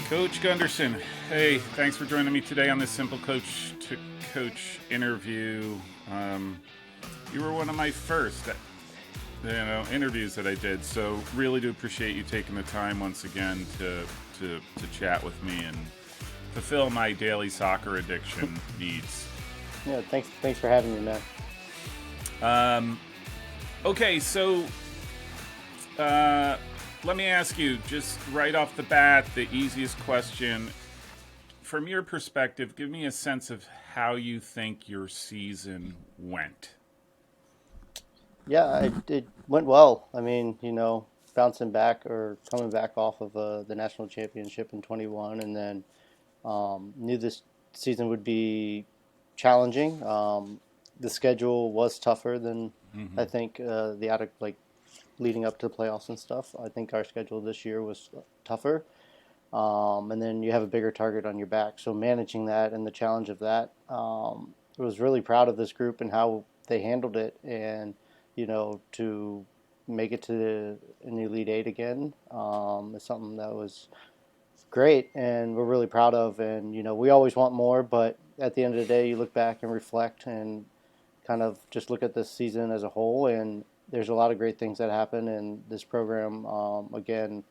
Coach Gunderson, hey, thanks for joining me today on this SimpleCoach to Coach interview. You were one of my first, interviews that I did, so really do appreciate you taking the time once again to chat with me and fulfill my daily soccer addiction needs. Yeah, thanks for having me, man. Okay, so let me ask you, just right off the bat, the easiest question. From your perspective, give me a sense of how you think your season went. Yeah, it went well. I mean, bouncing back or coming back off of the national championship in 21, and then knew this season would be challenging. The schedule was tougher than I think the out of like leading up to the playoffs and stuff. I think our schedule this year was tougher. And then you have a bigger target on your back. So managing that and the challenge of that, I was really proud of this group and how they handled it. And to make it to an Elite Eight again is something that was great, and we're really proud of. And we always want more, but at the end of the day, you look back and reflect and kind of just look at this season as a whole. And there's a lot of great things that happen, and this program again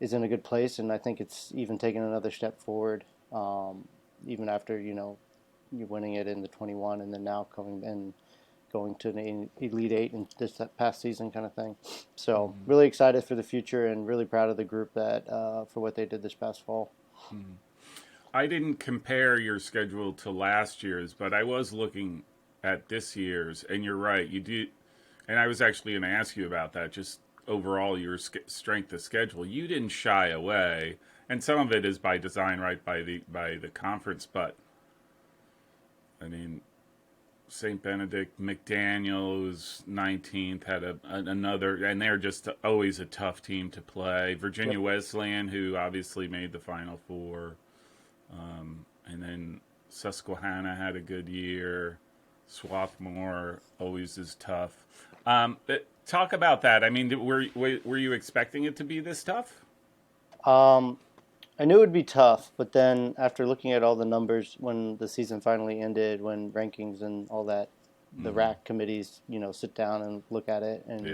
is in a good place, and I think it's even taken another step forward, even after you winning it in the 21, and then now coming and going to the Elite Eight in this past season, kind of thing. So really excited for the future, and really proud of the group that for what they did this past fall. I didn't compare your schedule to last year's, but I was looking at this year's, and you're right, you do. And I was actually going to ask you about that. Just overall, your strength of schedule, you didn't shy away, and some of it is by design, right, by the conference. But I mean, St. Benedict, McDaniel was 19th, had another, and they're just always a tough team to play. Virginia Wesleyan, who obviously made the Final Four, and then Susquehanna had a good year. Swarthmore always is tough. Talk about that. I mean, were you expecting it to be this tough? I knew it would be tough, but then after looking at all the numbers when the season finally ended, when rankings and all that, the RAC committees, sit down and look at it, and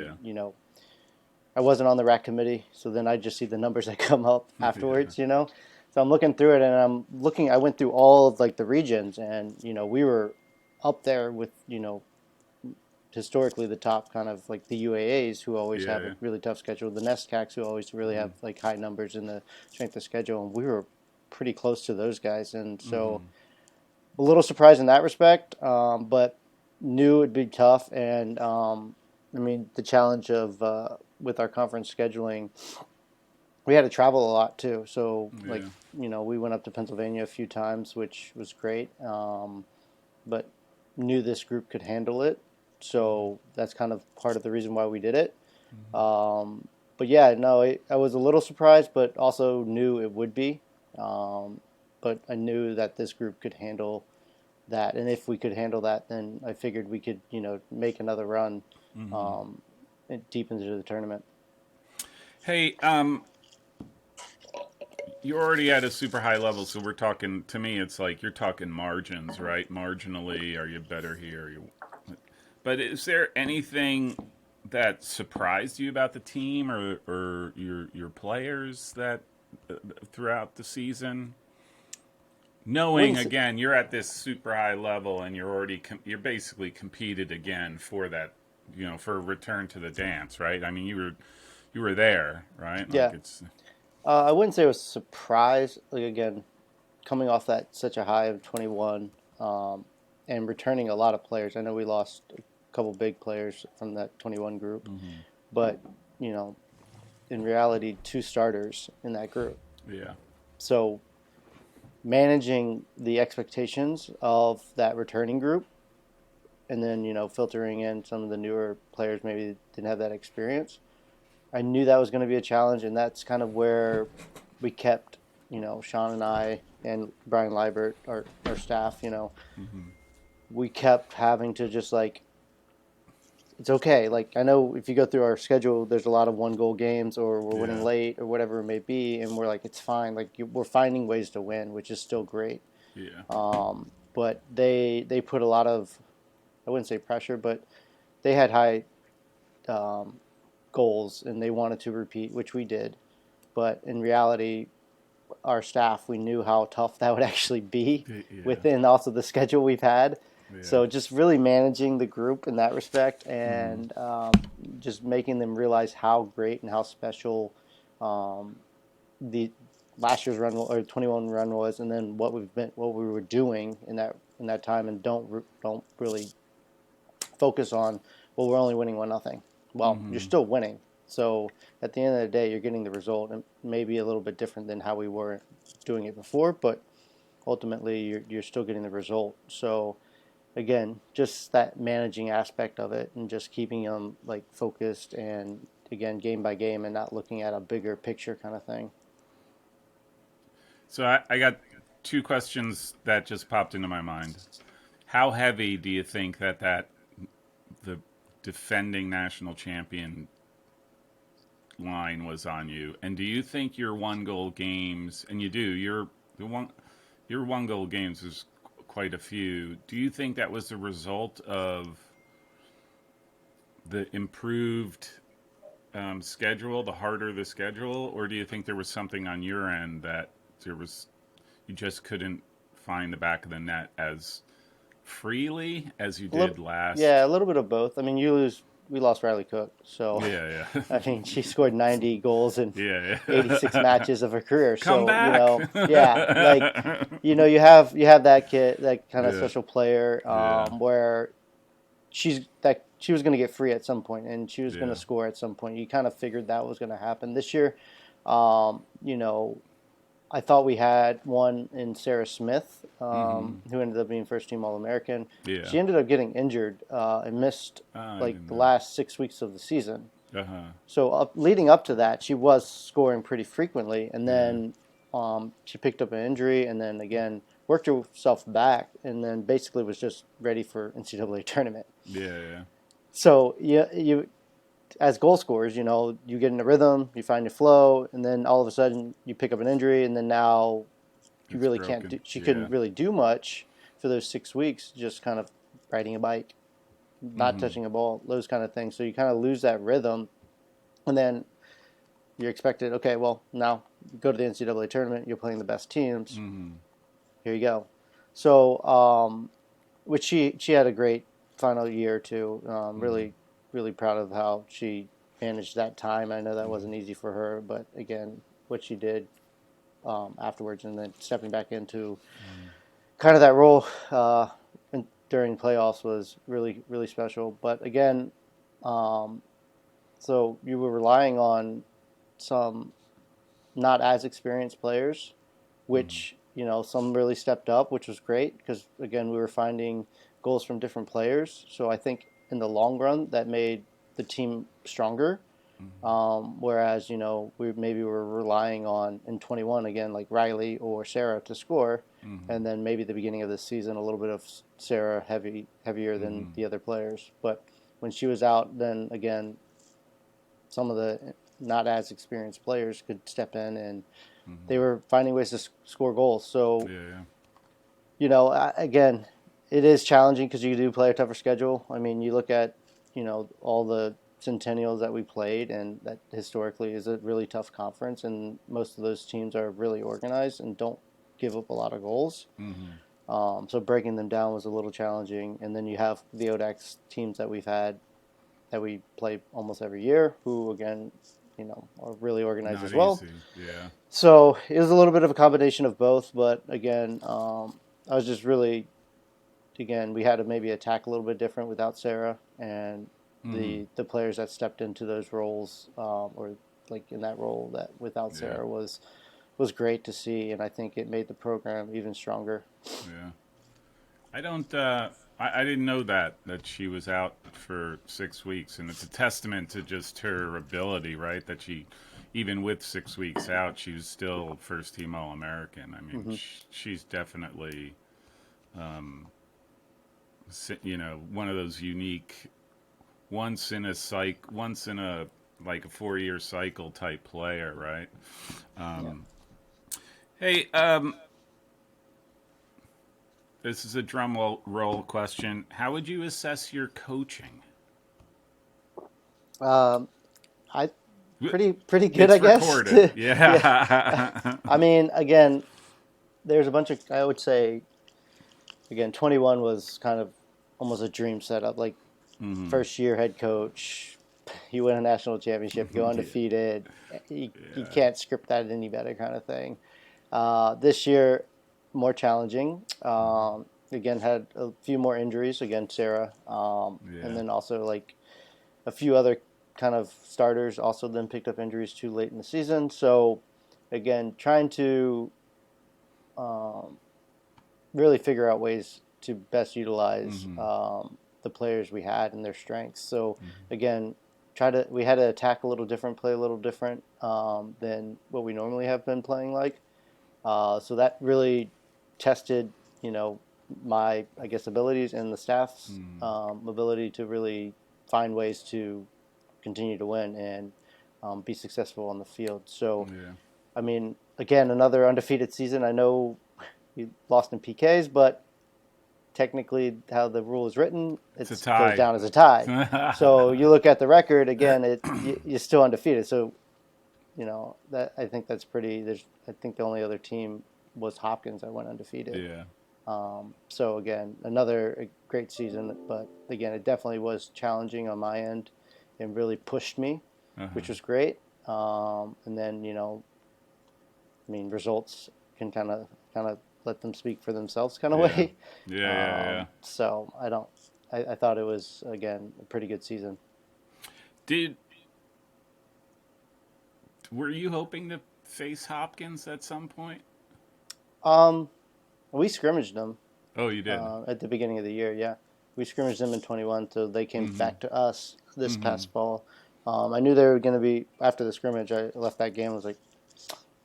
I wasn't on the RAC committee, so then I just see the numbers that come up afterwards, So I'm looking through it, and I went through all of like the regions, and we were up there with historically the top kind of like the UAAs, who always have a really tough schedule, the NESCACs, who always really have like high numbers in the strength of schedule, and we were pretty close to those guys, and so a little surprised in that respect, but knew it'd be tough. And I mean, the challenge of with our conference scheduling, we had to travel a lot too, so we went up to Pennsylvania a few times, which was great, but knew this group could handle it. So that's kind of part of the reason why we did it. But yeah, no, I was a little surprised, but also knew it would be. But I knew that this group could handle that. And if we could handle that, then I figured we could, make another run deep into the tournament. Hey, you're already at a super high level, so we're talking, to me, it's like you're talking margins, right? Marginally, are you better here? But is there anything that surprised you about the team or your players that throughout the season? Knowing again, you're at this super high level and you're basically competed again for that, for a return to the dance, right? I mean, you were there, right? Yeah. I wouldn't say it was a surprise. Like again, coming off that such a high of 21, and returning a lot of players. I know we lost a couple big players from that 21 group, but in reality, 2 starters in that group. Yeah. So managing the expectations of that returning group, and then filtering in some of the newer players maybe didn't have that experience. I knew that was going to be a challenge, and that's kind of where we kept, Sean and I and Brian Liebert, our staff, we kept having to just like it's okay. Like I know if you go through our schedule, there's a lot of one goal games, or we're winning Yeah. late, or whatever it may be, and we're like, it's fine. Like we're finding ways to win, which is still great. Yeah. But they put a lot of, I wouldn't say pressure, but they had high um, goals and they wanted to repeat, which we did. But in reality, our staff, we knew how tough that would actually be Yeah. within also the schedule we've had. Yeah. So just really managing the group in that respect Mm. and just making them realize how great and how special um, the last year's run or 21 run was, and then what we were doing in that time, and don't really focus on, well, we're only winning 1-0. Well, you're Mm-hmm. still winning. So at the end of the day, you're getting the result, and maybe a little bit different than how we were doing it before, but ultimately you're still getting the result. So again, just that managing aspect of it, and just keeping them like focused and again game by game, and not looking at a bigger picture kind of thing. So I got two questions that just popped into my mind. How heavy do you think that the defending national champion line was on you? And do you think your one goal games, and you do, the one your one goal games is quite a few. Do you think that was the result of the improved schedule, the harder the schedule, or do you think there was something on your end that there was you just couldn't find the back of the net as freely as you A little, did last? yeah, a little bit of both. I mean, we lost Riley Cook, so Yeah, yeah, I mean, she scored 90 goals in yeah, 86 yeah. matches of her career. Come So, back. yeah, like, you have that kid, that kind of Yeah, special player, yeah, where she was going to get free at some point and she was going to yeah. score at some point. You kind of figured that was going to happen this year. You know, I thought we had one in Sarah Smith, Mm-hmm. who ended up being first team All American. Yeah. She ended up getting injured and missed I like didn't the know. last 6 weeks of the season. Uh huh. So leading up to that, she was scoring pretty frequently, and Yeah. then she picked up an injury, and then again worked herself back, and then basically was just ready for NCAA tournament. Yeah. Yeah. So you as goal scorers, you get in a rhythm, you find your flow, and then all of a sudden you pick up an injury, and then now you It's really can't broken. do. She Yeah. couldn't really do much for those 6 weeks, just kind of riding a bike, not Mm-hmm. touching a ball, those kind of things. So you kind of lose that rhythm, and then you're expected. Okay, well now you go to the NCAA tournament, you're playing the best teams. Mm-hmm. Here you go. So, which she had a great final year too. Mm-hmm. Really proud of how she managed that time. I know that wasn't easy for her, but again, what she did afterwards, and then stepping back into kind of that role during playoffs was really special. But again, um, so you were relying on some not as experienced players, Mm-hmm. which some really stepped up, which was great because again we were finding goals from different players. So I think in the long run that made the team stronger. Whereas we were relying on in 21 again like Riley or Sarah to score, Mm-hmm. and then maybe the beginning of the season a little bit of Sarah heavier than Mm-hmm. the other players. But when she was out, then again some of the not as experienced players could step in and they Mm-hmm. were finding ways to score goals. So, Yeah. Yeah. again, it is challenging because you do play a tougher schedule. I mean, you look at, all the centennials that we played, and that historically is a really tough conference, and most of those teams are really organized and don't give up a lot of goals. Mm-hmm. So breaking them down was a little challenging. And then you have the ODAX teams that we've had that we play almost every year, who again, are really organized Not as well. easy. Yeah. So it was a little bit of a combination of both, but again, I was just really, again, we had to maybe attack a little bit different without Sarah, and Mm-hmm. the players that stepped into those roles, or like in that role that without Yeah. Sarah was great to see, and I think it made the program even stronger. Yeah. I don't. I didn't know that she was out for 6 weeks, and it's a testament to just her ability, right? That she, even with 6 weeks out, she was still first team All American. I mean, Hmm. she's definitely, one of those unique once in a like a 4-year cycle type player, right? Yeah. Hey, this is a roll question. How would you assess your coaching? Um, I pretty good, I It's guess. recorded. Yeah. Yeah. I mean, again, there's a bunch of, I would say, again, 21 was kind of almost a dream setup. Like, Hmm. first year head coach, you win a national championship, go Yeah. undefeated. You Yeah. can't script that any better, kind of thing. This year, more challenging. Again, had a few more injuries. Again, Sarah, and Yeah. then also like a few other kind of starters also then picked up injuries too late in the season. So, again, trying to um, really figure out ways to best utilize Hmm. the players we had and their strengths. So, again, we had to attack a little different, play a little different than what we normally have been playing like. So that really tested, you know, my, I guess, abilities and the staff's ability to really find ways to continue to win and be successful on the field. So, Yeah. I mean, again, another undefeated season. I know we lost in PKs, but technically, how the rule is written, It's a it goes tie. down as a tie. So you look at the record again, you're still undefeated. So that I think that's pretty. I think the only other team was Hopkins that went undefeated. Yeah. So again, another great season, but again, it definitely was challenging on my end, and really pushed me, Uh-huh. which was great. And then I mean, results can kind of let them speak for themselves, kind of Yeah. way. Yeah. Yeah. Yeah. So I don't. I thought it was again a pretty good season. Did Were you hoping to face Hopkins at some point? Um, we scrimmaged them Oh, you did. at the beginning of the year. Yeah, we scrimmaged them in 21, so they came Mm-hmm. back to us this Mm-hmm. past fall. I knew they were going to be after the scrimmage. I left that game. I was like,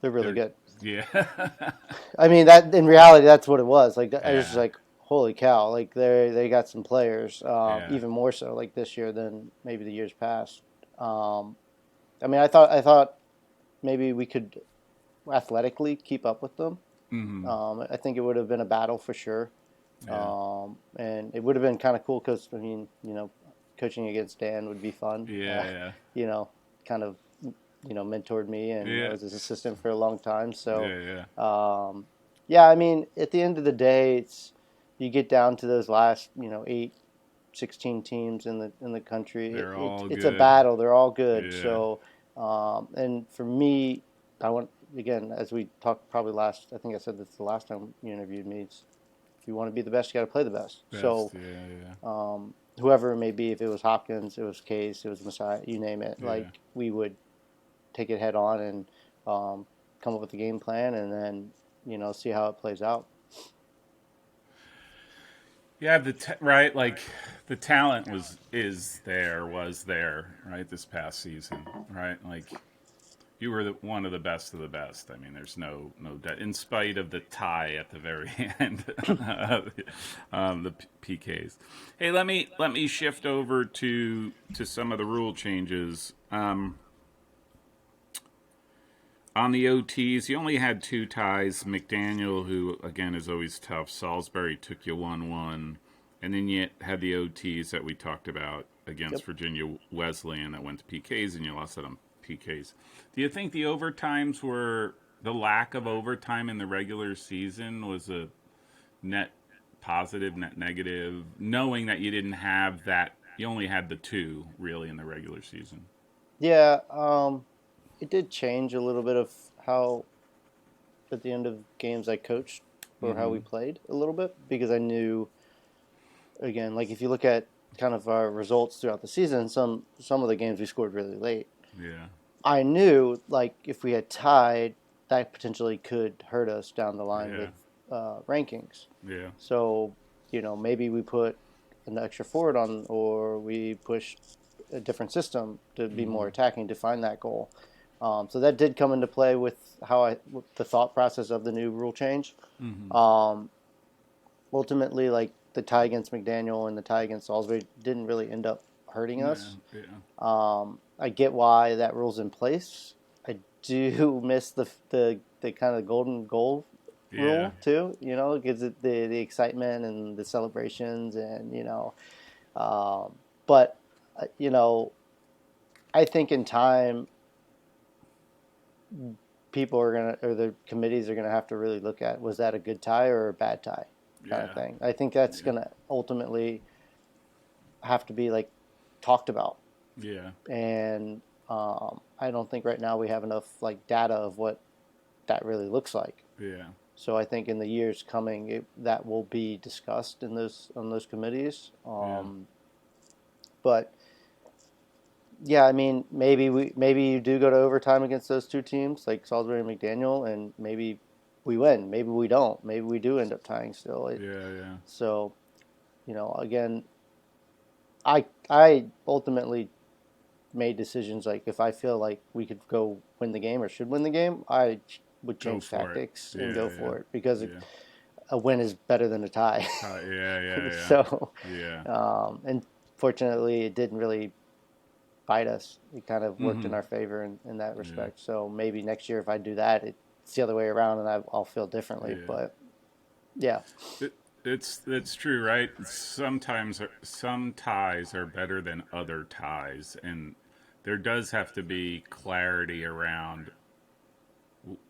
they're really They're good. Yeah. I mean, that in reality, that's what it was. Like I was just Yeah. like, holy cow! Like they got some players, Yeah. even more so like this year than maybe the years past. Um, I mean, I thought maybe we could athletically keep up with them. Mm-hmm. I think it would have been a battle for sure. Yeah. And it would have been kind of cool because I mean, coaching against Dan would be fun. Yeah. You know, kind of, mentored me and Yeah. was his assistant for a long time. So, Yeah. Yeah. yeah, I mean, at the end of the day, you get down to those last, 16 teams in the country. They're all It's a good. battle. They're all good. Yeah. So, and for me, I want again, as we talked probably last. I think I said this the last time you interviewed me. If you want to be the best, you got to play the best. Best. So, Yeah. whoever it may be, if it was Hopkins, it was Case, it was Messiah, you name it, Yeah. Yeah. like we would take it head on and come up with a game plan and then see how it plays out. Yeah, right, like the talent was there, right, this past season, right? Like you were one of the best. I mean, there's no doubt. In spite of the tie at the very end, the PKs. Hey, let me shift over to some of the rule changes. On the OTs, you only had two ties. McDaniel, who again is always tough. Salisbury took you 1-1, and then you had the OTs that we talked about against Yep. Virginia Wesleyan that went to PKs, and you lost it on PKs. Do you think the lack of overtime in the regular season was a net positive, net negative, knowing that you didn't have that? You only had the two really in the regular season. Yeah, it did change a little bit of how at the end of games I coached or how we Mm-hmm. played a little bit because I knew again, like if you look at kind of our results throughout the season, some of the games we scored really late. Yeah. I knew like if we had tied, that potentially could hurt us down the line Yeah. with rankings. Yeah. So maybe we put an extra forward on, or we push a different system to be more Mm-hmm. attacking to find that goal. So that did come into play with with the thought process of the new rule change. Mm-hmm. Um, Ultimately, like the tie against McDaniel and the tie against Salisbury didn't really end up hurting us. Yeah. I get why that rule's in place. I do miss the kind of golden goal Yeah. rule too. You know, it gives it the excitement and the celebrations, and but you know, I think in time people are gonna, or the committees are gonna have to really look at, was that a good tie or a bad tie, kind of Yeah. thing. I think that's Yeah. gonna ultimately have to be like talked about, Yeah. and I don't think right now we have enough like data of what that really looks like. Yeah. So I think in the years coming, that will be discussed in those committees. Yeah. But yeah, I mean, maybe you do go to overtime against those two teams, like Salisbury and McDaniel, and maybe we win. Maybe we don't. Maybe we do end up tying still. Yeah. Yeah. So again, I ultimately made decisions like if I feel like we could go win the game or should win the game, I would Go change for it. tactics and go Yeah. Yeah. for it because Yeah. a win is better than a tie. Yeah. Yeah. So, Yeah. and fortunately, it didn't really bite us. It kind of worked in Mm-hmm. our favor in that Yeah. respect. So maybe next year, if I do that, it's the other way around, and I'll feel differently. Yeah. But yeah, It's true, right? Sometimes some ties are better than other ties, and there does have to be clarity around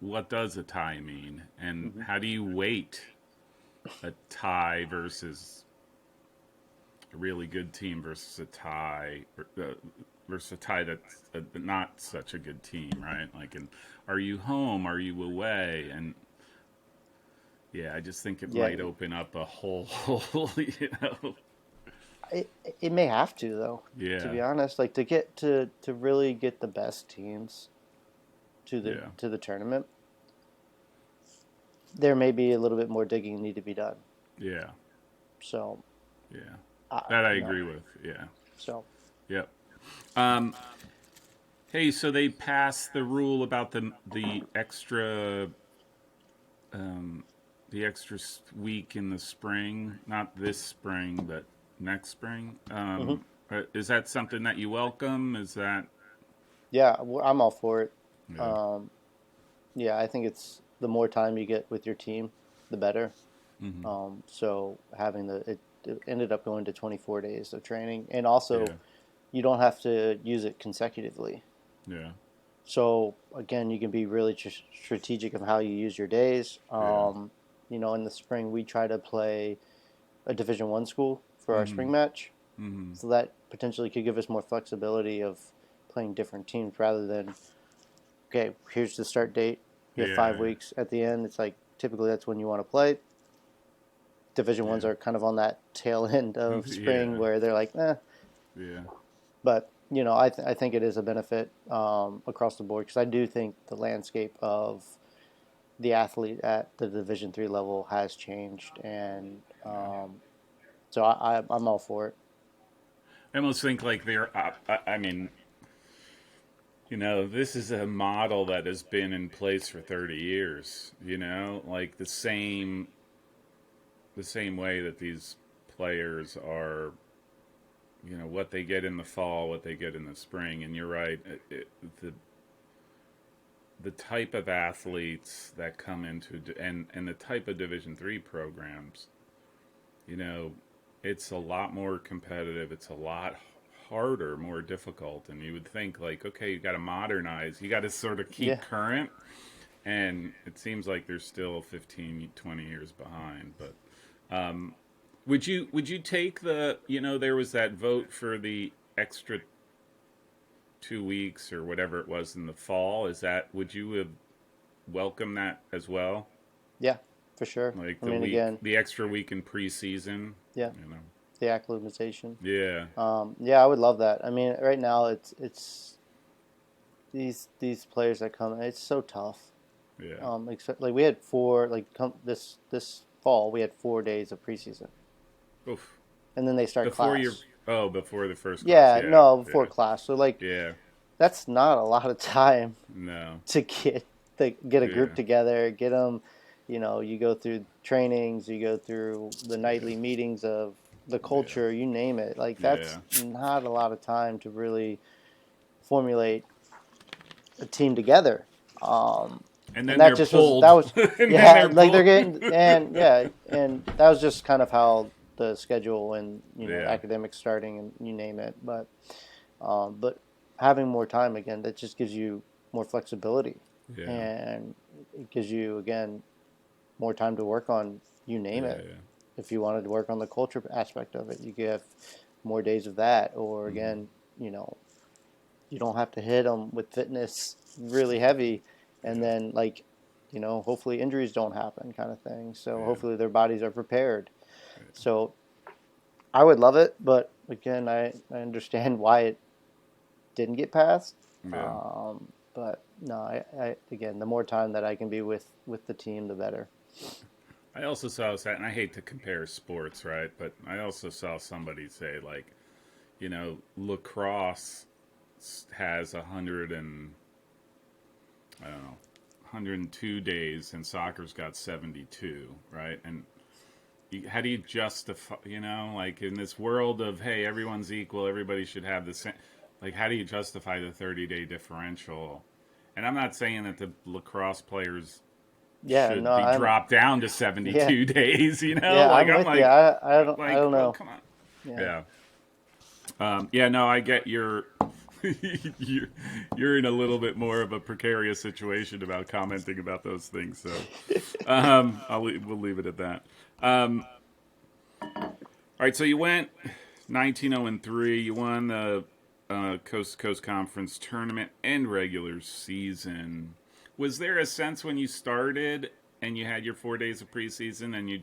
what does a tie mean, and hmm how do you weight a tie versus a really good team versus a tie versus a tie that's not such a good team, right? Like, and are you home? Are you away? And yeah, I just think it yeah, might open up a whole, it may have to though. To Yeah, be honest, like to really get the best teams yeah, to the tournament, there may be a little bit more digging need to be done. yeah, So, yeah. uh, That I you know, agree with. Yeah, so yep. Um, hey, so they passed the rule about um, the extra week in the spring. Not this spring, but next spring. hmm Is that something that you welcome? Is that yeah, I'm all for it. yeah, Um, yeah, I think it's the more time you get with your team, the better. mm-hmm. So having it ended up going to 24 days of training, and Yeah, also you don't have to use it consecutively. yeah, So again, you can be really strategic of how you use your days. yeah, In the spring we try to play a Division 1 school for our mm-hmm. spring match, Mm-hmm. so that potentially could give us more flexibility of playing different teams rather than, okay, here's the start date. You have five Yeah, weeks at the end. It's like typically that's when you want to play. Division 1s yeah, are kind of on that tail end of spring yeah, where they're like, eh. yeah, But I think it is a benefit across the board because I do think the landscape of the athlete at the Division 3 level has changed, and yeah. so I'm all for it. I almost think like they're. I mean, this is a model that has been in place for 30 years. Like the same way that these players are. What they get in the fall, what they get in the spring, and you're right. The type of athletes that come into and the type of Division 3 programs, you know, it's a lot more competitive. It's a lot harder, more difficult, and you would think like, okay, you got to modernize, you got to sort of keep Yeah, current, and it seems like they're still 15, 20 years behind. But would you take there was that vote for the extra 2 weeks or whatever it was in the fall? Would you have welcomed that as well? yeah, for sure. Like I the mean, week, again, the extra week in preseason, yeah, you know? the acclimatization. Yeah, Yeah, I would love that. I mean, right now it's these players that come. It's so tough. yeah. Except like we had four this fall we had 4 days of preseason, Oof. and then they start Before your class. before the first class. Yeah, Yeah, no, before yeah, class. So like yeah. that's not a lot of time No, to get a group yeah, together, get them. You go through trainings, you go through the yeah, nightly meetings of the Yeah. culture, you name it. Like that's Yeah. not a lot of time to really formulate a team together. Um, And and then that they're just was that pulled. was And then yeah, they're like they're pulled. getting and that was just kind of how the schedule and Yeah. academics starting and you name it. But having more time again, that just gives you more flexibility, Yeah. and it gives you again more time to work on you name Yeah. it. Yeah. If you wanted to work on the culture aspect of it, you could have more days of that. Or Hmm. again, you know, you don't have to hit them with fitness really heavy, and Yeah. then like, hopefully injuries don't happen, kind of thing. So Yeah. hopefully their bodies are prepared. Yeah. So I would love it, but again, I understand why it didn't get passed. Yeah. But no, I again, the more time that I can be with the team, the better. I also saw that, and I hate to compare sports, right? But I also saw somebody say, like, lacrosse has 100 and I don't know, 102 days, and soccer's got 72, right? And how do you justify, like in this world of, hey, everyone's equal, everybody should have the same, like, how do you justify the 30-day differential? And I'm not saying that the lacrosse players Yeah, no, should be I'm dropped down to yeah, 72 days, yeah, Like, I'm I'm with you. I like, don't well, know. come on. Yeah, Yeah. Yeah, no, I get you're, you're in a little bit more of a precarious situation about commenting about those things. So we'll leave it at that. Um, all right, so you went 19-0-3. You won the Coast to Coast Conference tournament and regular season. Was there a sense when you started and you had your 4 days of preseason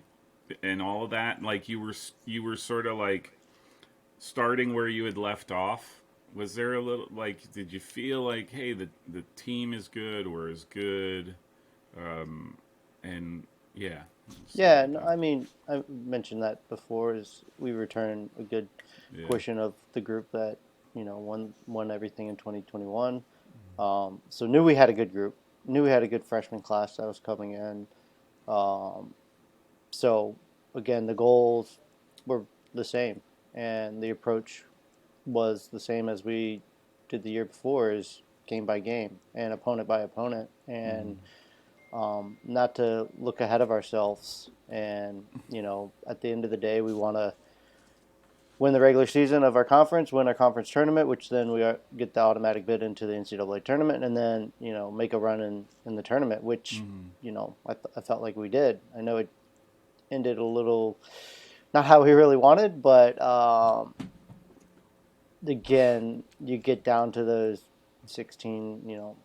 and all of that, like you were sort of like starting where you had left off? Was there a little like did you feel like, hey, the team is good or is good? And yeah, we'll start yeah. with No, that. I mean, I mentioned that before. Is we return a good Yeah. portion of the group that won everything in 2021. So knew we had a good group. Knew we had a good freshman class that was coming in. Um, so again, the goals were the same, and the approach was the same as we did the year before: is game by game and opponent by opponent, and Mm-hmm. not to look ahead of ourselves. And at the end of the day, we want to win the regular season of our conference, win our conference tournament, which then we get the automatic bid into the NCAA tournament, and then make a run in the tournament, which Mm-hmm. I felt like we did. I know it ended a little not how we really wanted, but again, you get down to those 16,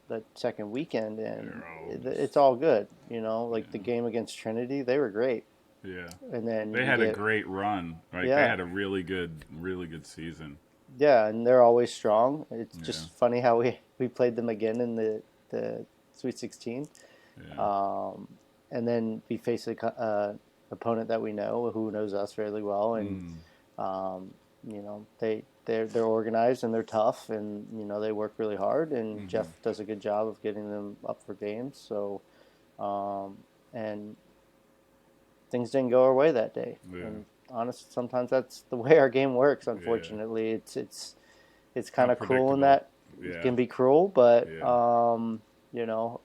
that second weekend, and They're all it's just all good. Like the yeah. game against Trinity, they were great, Yeah. and then They you had a get great run. Like they yeah. had a really good season. Yeah, and they're always strong. It's Yeah. just funny how we played them again in the Sweet 16, Yeah. um, and then we face a opponent that we know who knows us fairly well, and Mm. they're organized and they're tough, and they work really hard, and Mm-hmm. Jeff does a good job of getting them up for games. So and things didn't go our way that day, Yeah. and honestly, sometimes that's the way our game works. Yeah. Unfortunately, it's kind of cruel in Unpredictable. that it Yeah. can be cruel, but Yeah. you know,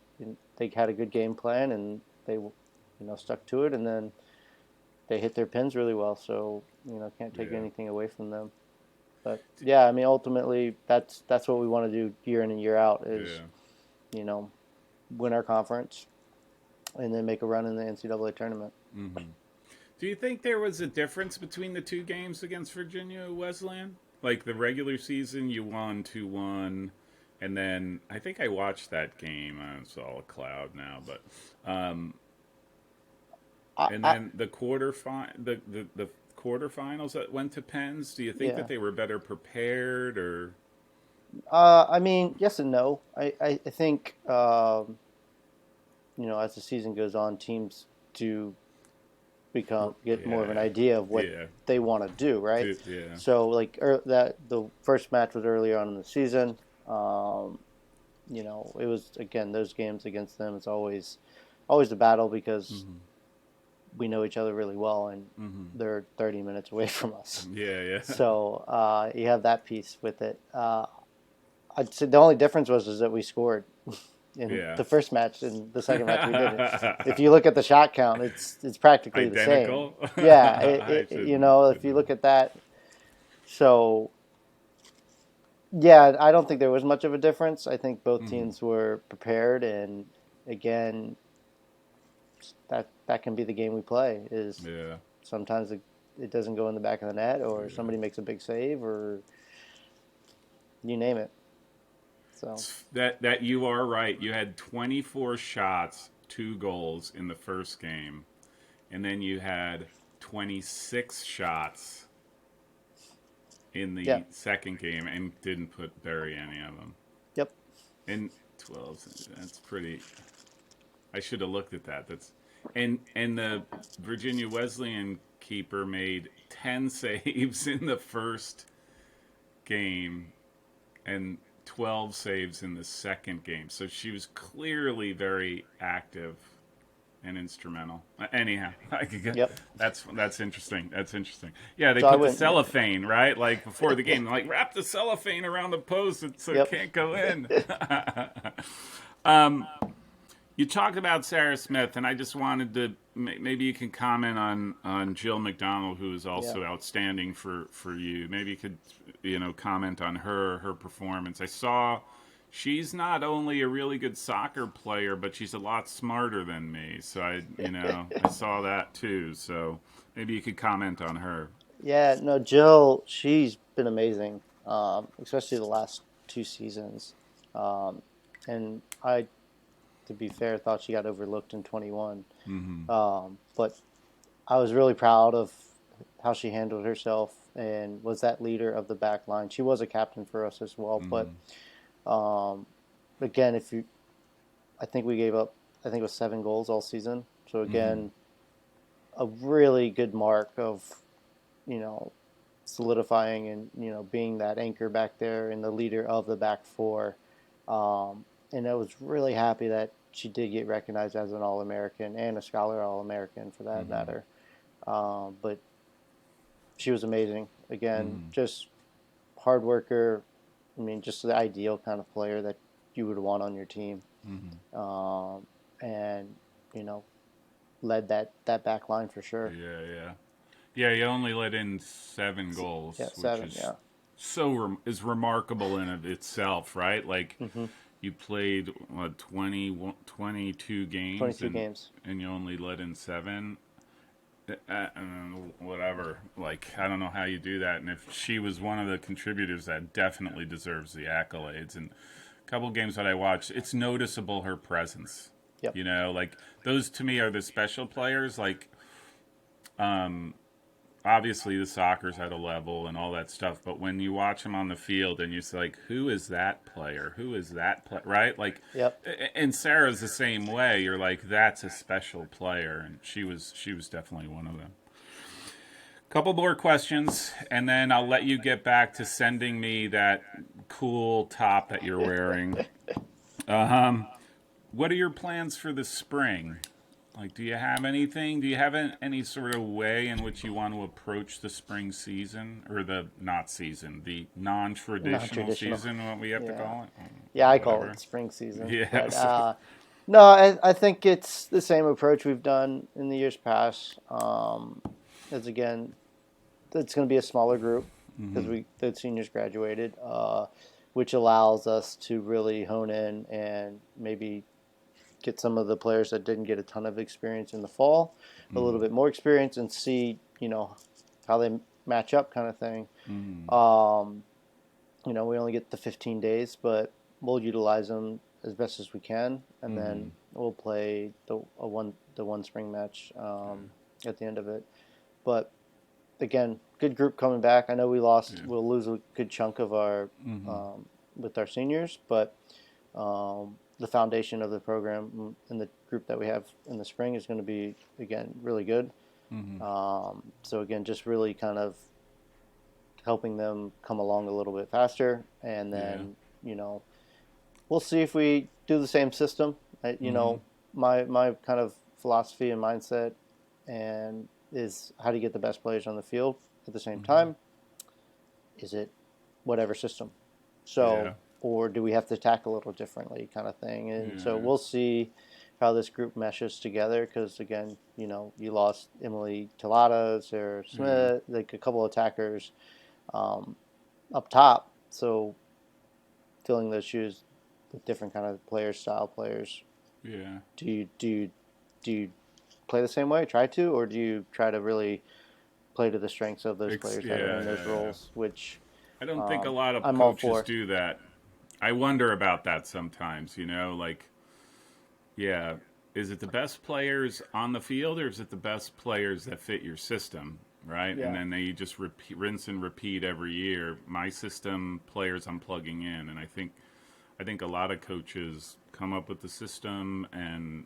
they had a good game plan and they stuck to it, and then they hit their pins really well. So can't take Yeah. anything away from them. But yeah, I mean, ultimately, that's what we want to do year in and year out is Yeah. you know win our conference and then make a run in the NCAA tournament. Mm-hmm. Do you think there was a difference between the two games against Virginia Wesleyan? Like the regular season, you won 2-1, and then I think I watched that game. It's all a cloud now, but I, and I then the quarterfinals that went to Pens. Do you think that yeah. they were better prepared or? I mean, yes and no. I think as the season goes on, teams do get more of an Yeah, idea of what yeah, they want to do, right? yeah. So like that the first match was earlier on in the season. It was again those games against them. It's always a battle because Mm-hmm. we know each other really well, and Mm-hmm. they're 30 minutes away from us. Yeah, yeah. So you have that piece with it. I'd say the only difference was is that we scored in Yeah. the first match. In the second match, we didn't. If you look at the shot count, it's practically the same. Identical. Yeah, I if you look at that, so yeah, I don't think there was much of a difference. I think both Mhm. teams were prepared, and again, that can be the game we play. Is Yeah. sometimes it doesn't go in the back of the net, or Yeah. somebody makes a big save, or you name it. So That you are right. You had 24 shots, 2 goals in the first game, and then you had 26 shots in yeah, the second game and didn't bury any of them. yep, And 12, that's pretty. I should have looked at that. That's and the Virginia Wesleyan keeper made 10 saves in the first game and 12 saves in the second game. So she was clearly very active and instrumental. Anyhow, yep. that's interesting. That's interesting. Yeah, they So I put the went, yeah, cellophane right, like before the game. Like wrap the cellophane around the post so it yep, can't go in. um, you talked about Sarah Smith, and I just wanted to maybe you can comment on Jill McDonald, who is yeah. also outstanding for you. Maybe you could comment on her performance. I saw she's not only a really good soccer player, but she's a lot smarter than me. So I saw that too. So maybe you could comment on her. Yeah, no, Jill, she's been amazing, especially the last 2 seasons. Um, and I, to be fair, thought she got overlooked in 21. Mm-hmm. But I was really proud of how she handled herself and was that leader of the back line. She was a captain for us as well. But Mm-hmm. um, again, I think we gave up, I think it was 7 goals all season. So Mm-hmm. again, a really good mark of, you know, solidifying and being that anchor back there and the leader of the back four. And I was really happy that she did get recognized as an All American and a Scholar All American for that Mm-hmm. matter. But she was amazing. Again, Mm-hmm. just hard worker. I mean, just the ideal kind of player that you would want on your team. Mm-hmm. And you know, led that back line for sure. Yeah, yeah. Yeah, you only let in 7 goals, Yeah, which 7. is Yeah. is remarkable in of itself, right? Like Mm-hmm. you played what 22 games 22 games. and you only let in 7. Whatever. Like I don't know how you do that. And if she was one of the contributors, that definitely deserves the accolades. And a couple games that I watched, it's noticeable her presence. Yep. Like those to me are the special players. Like obviously the soccer's at a level and all that stuff, but when you watch them on the field and you're like, who is that player? Who is that player? Right? Like, Yep. and Sarah's the same way. You're like, that's a special player, and she was definitely one of them. Couple more questions, and then I'll let you get back to sending me that cool top that you're wearing. What are your plans for the spring? Like, do you have anything? Do you have any sort of way in which you want to approach the spring season or the not season, the non-traditional Non-traditional. season? What we have to Yeah. call it? Yeah, I call Whatever. it spring season. Yeah. But So, no, I think it's the same approach we've done in the years past. As again, it's going to be a smaller group because the seniors graduated, which allows us to really hone in and maybe get some of the players that didn't get a ton of experience in the fall, a little bit more experience, and see how they match up, kind of thing. Um, we only get the 15 days, but we'll utilize them as best as we can, and then we'll play the one spring match at the end of it. But again, good group coming back. I know yeah. we'll lose a good chunk of our with our seniors, but the foundation of the program and the group that we have in the spring is going to be again really good. So again, just really kind of helping them come along a little bit faster, and Yeah. then we'll see if we do the same system. My kind of philosophy and mindset and is how do you get the best players on the field at the same Hmm. time? Is it whatever system? Yeah. So, or do we have to attack a little differently, kind of thing? And so Yeah. we'll see how this group meshes together. Because again, you lost Emily Talada, Sarah Yeah. Smith, like a couple of attackers um, up top. So filling those shoes with different kind of players, style players. Yeah. Do you play the same way? Try to, or do you try to really play to the strengths of those players Yeah. that are in those Yeah. Yeah. roles? Which I don't think a lot of I'm all coaches for. do that. I wonder about that sometimes, like, yeah, is it the best players on the field or is it the best players that fit your system, right? And Yeah. then they just repeat, rinse and repeat every year. My system, players I'm plugging in, and I think a lot of coaches come up with the system and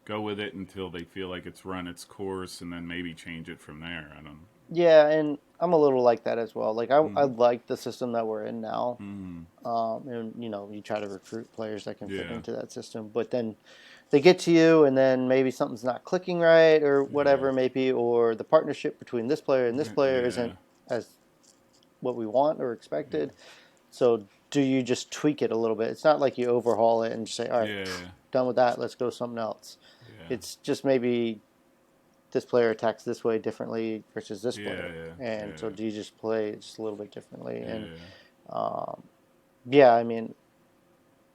go with it until they feel like it's run its course, and then maybe change it from there. I don't. Yeah, and I'm a little like that as well. Like I Mm-hmm. like the system that we're in now. Mm-hmm. And you try to recruit players that can fit Yeah. into that system, but then they get to you, and then maybe something's not clicking right, or Yeah. whatever it may be, or the partnership between this player and this player Yeah. isn't as what we want or expected. So do you just tweak it a little bit? It's not like you overhaul it and just say, all right, Yeah. done with that, let's go something else. Yeah. It's just maybe this player attacks this way differently versus this Yeah. player, Yeah. and so Yeah. do you just play it just a little bit differently? And Yeah. um, yeah, I mean,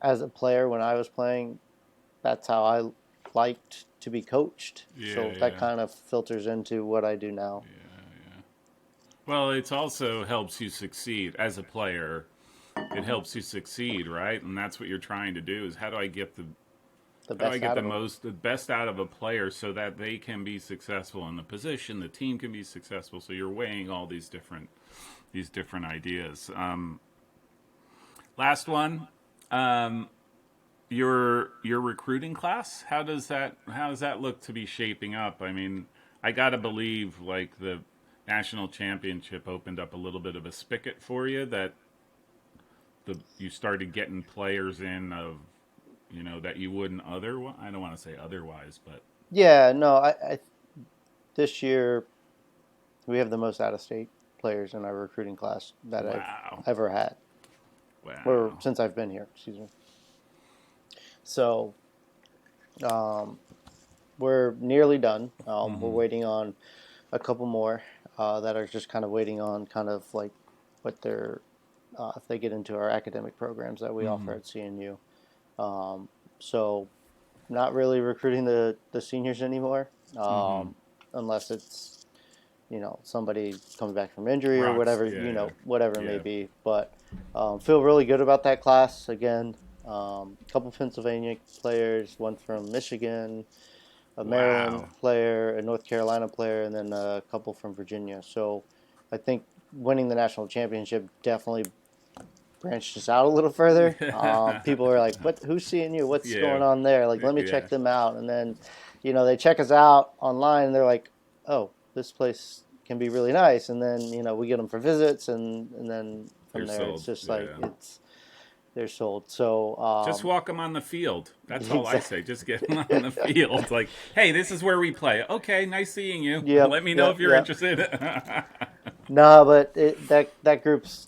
as a player when I was playing, that's how I liked to be coached. Yeah. So that Yeah. kind of filters into what I do now. Yeah. Well, it also helps you succeed as a player. It helps you succeed, right? And that's what you're trying to do is The how do I best get out the of them. most the best out of a player so that they can be successful in the position, the team can be successful. So you're weighing all these different ideas. Last one, um, your recruiting class. How does that look to be shaping up? I mean, I gotta believe like the national championship opened up a little bit of a spigot for you that you started getting players in of that you wouldn't otherwise. I don't want to say otherwise, but Yeah, no, I this year we have the most out of state players in our recruiting class that I've wow, ever had, or wow. since I've been here. Excuse me. So um, we're nearly done. We're Mm-hmm. waiting on a couple more that are just kind of waiting on kind of like what they're if they get into our academic programs that we offer Mm-hmm. at CNU. So not really recruiting the seniors anymore, Mm-hmm. unless it's somebody coming back from injury or Rocks. whatever Yeah, yeah, whatever it may yeah. be. But feel really good about that class again. Couple Pennsylvania players, one from Michigan, a Maryland Wow. player, a North Carolina player, and then a couple from Virginia. So I think winning the national championship definitely branched us out a little further. People are like, "What? Who's seeing you? What's Yeah, going on there?" Like, let me yeah, check them out, and then, they check us out online, and they're like, "Oh, this place can be really nice." And then, we get them for visits, and then from they're there, it's sold. just like Yeah. they're sold. So, Just walk them on the field. That's all I exactly. say. Just get them on the field. Like, hey, this is where we play. Okay, nice seeing you. Yep, Let me know yep, if you're yep. interested. No, but that group's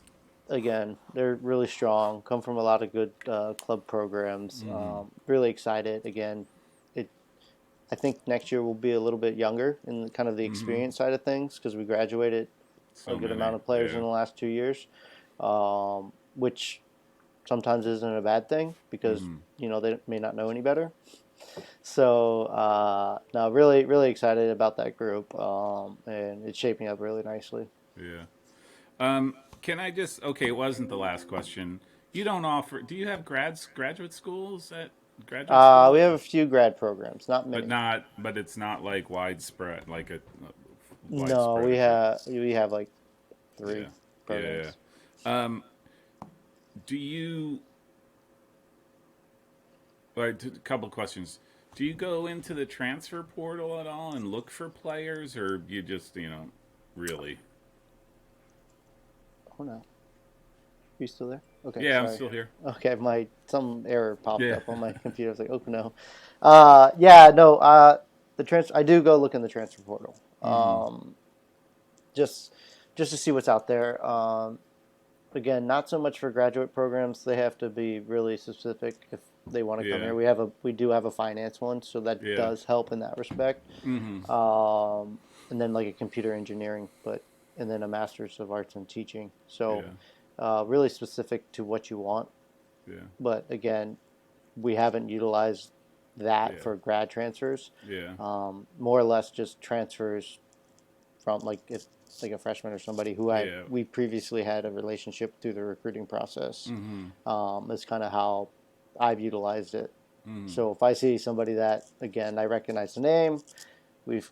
again, they're really strong. Come from a lot of good club programs. Mm-hmm. Really excited. Again, it. I think next year will be a little bit younger in kind of the Mm-hmm. experience side of things because we graduated a So good many. amount of players in Yeah. the last 2 years, which sometimes isn't a bad thing because Mm-hmm. they may not know any better. So no, really, really excited about that group, and it's shaping up really nicely. Yeah. Can I just? Okay, it wasn't the last question. You don't offer. Do you have graduate schools at graduate We school? have a few grad programs, not But many. not. But it's not like widespread. Like a No, widespread we across. have like Yeah. three Yeah. programs. Yeah. Do you? Well, a couple of questions. Do you go into the transfer portal at all and look for players, or you just really? Oh no, are you still there? Okay, Yeah, I'm sorry. still here. Okay, some error popped Yeah. up on my computer. I was like, oh no. Yeah, no. I do go look in the transfer portal, just to see what's out there. Again, not so much for graduate programs. They have to be really specific if they want to come here. We do have a finance one, so that does help in that respect. And then like a computer engineering, and then a master's of arts in teaching. So really specific to what you want. Yeah. But again, we haven't utilized that for grad transfers. Yeah. More or less just transfers from like a freshman or somebody who we previously had a relationship through the recruiting process. Is kind of how I've utilized it. So if I see somebody that, again, I recognize the name, we've,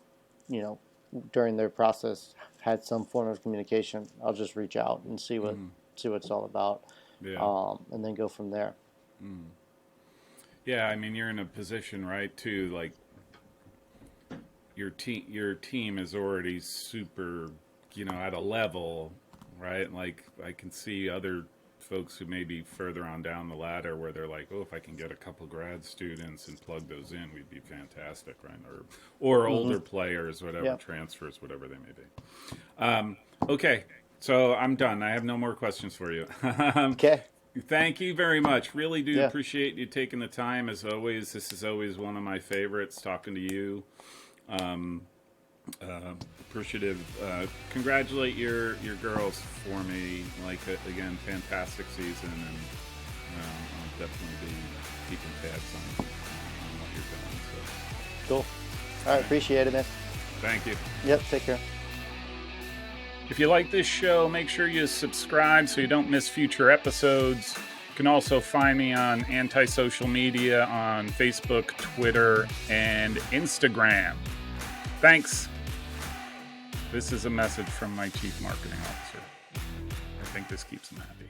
during their process had some form of communication, I'll just reach out and see what it's all about, and then go from there. Yeah, I mean, you're in a position, right, too, like your team is already super, at a level, right? Like I can see other folks who may be further on down the ladder where they're like, oh, if I can get a couple grad students and plug those in, we'd be fantastic, right? Or older players, whatever, transfers, whatever they may be. Okay, so I'm done. I have no more questions for you. Okay. Thank you very much. Really do appreciate you taking the time. As always, this is always one of my favorites, talking to you. Appreciative. Congratulate your girls for me. Like, again, fantastic season, and I'll definitely be keeping tabs on what you're doing. So. Cool. All right, appreciate it, man. Thank you. Yep, take care. If you like this show, make sure you subscribe so you don't miss future episodes. You can also find me on anti-social media on Facebook, Twitter, and Instagram. Thanks. This is a message from my Chief Marketing Officer. I think this keeps him happy.